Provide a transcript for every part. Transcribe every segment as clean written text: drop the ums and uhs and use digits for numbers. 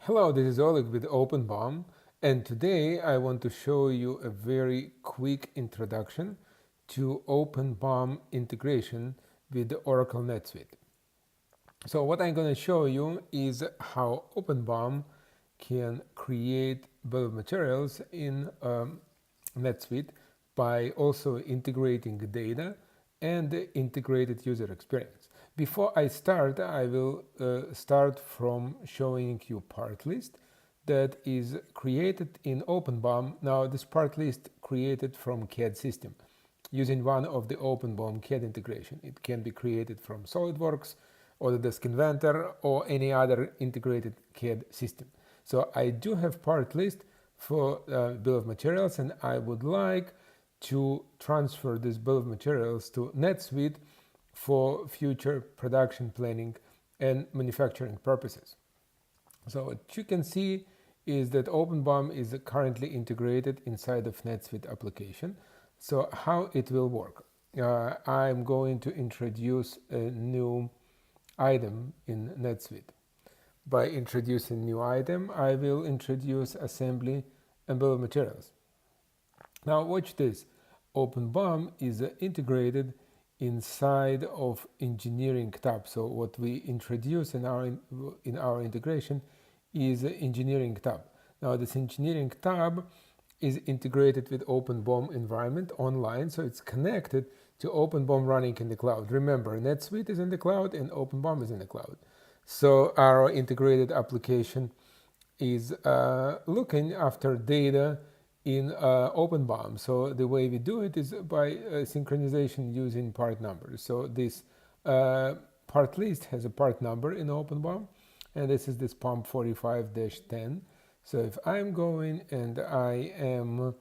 Hello, this is Oleg with OpenBOM, and today I want to show you a very quick introduction to OpenBOM integration with the Oracle Netsuite. So what I'm going to show you is how OpenBOM can create bill of materials in NetSuite by also integrating the data and the integrated user experience. Before I start, I will start from showing you part list that is created in OpenBOM. Now this part list created from CAD system using one of the OpenBOM CAD integration. It can be created from SolidWorks, Autodesk Inventor, or any other integrated CAD system. So I do have part list for bill of materials, and I would like to transfer this bill of materials to NetSuite for future production planning and manufacturing purposes. So what you can see is that OpenBOM is currently integrated inside of NetSuite application. So how it will work? I'm going to introduce a new item in NetSuite. By introducing new item, I will introduce assembly and bill of materials. Now watch this. OpenBOM is integrated inside of engineering tab. So what we introduce in our integration is engineering tab. Now this engineering tab is integrated with OpenBOM environment online, so it's connected to OpenBOM running in the cloud. Remember, NetSuite is in the cloud and OpenBOM is in the cloud. So our integrated application is looking after data in OpenBOM. So the way we do it is by synchronization using part numbers. So this part list has a part number in OpenBOM, and this is this POM 45-10. So if I'm going and I am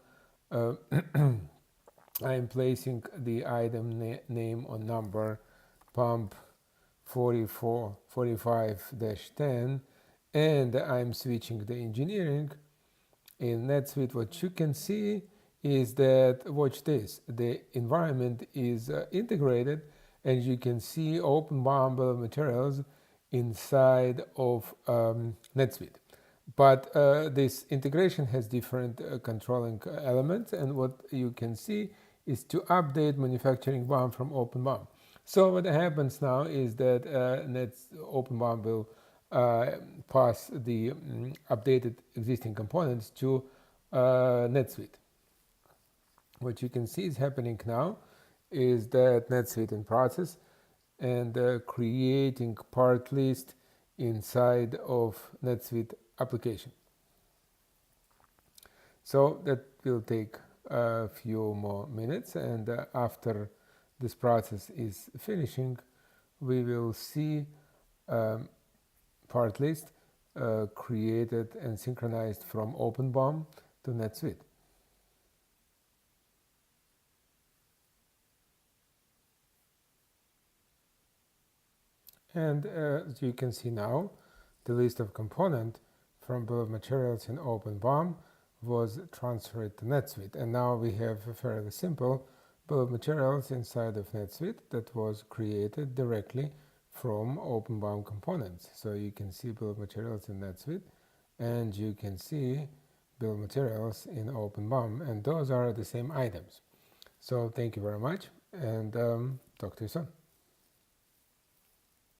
I'm placing the item name on number pump 45-10, and I'm switching the engineering in NetSuite, what you can see is that, watch this, the environment is integrated, and you can see OpenBOM bill of materials inside of NetSuite. But this integration has different controlling elements, and what you can see is to update manufacturing BOM from OpenBOM. So what happens now is that OpenBOM will pass the updated existing components to NetSuite. What you can see is happening now is that NetSuite in process and creating part list inside of NetSuite application. So that will take a few more minutes, and after this process is finishing, we will see part list created and synchronized from OpenBOM to NetSuite. And as you can see now, the list of components from bill of materials in OpenBOM was transferred to NetSuite. And now we have a fairly simple bill of materials inside of NetSuite that was created directly from OpenBOM components. So you can see bill of materials in NetSuite, and you can see bill of materials in OpenBOM, and those are the same items. So thank you very much, and talk to you soon.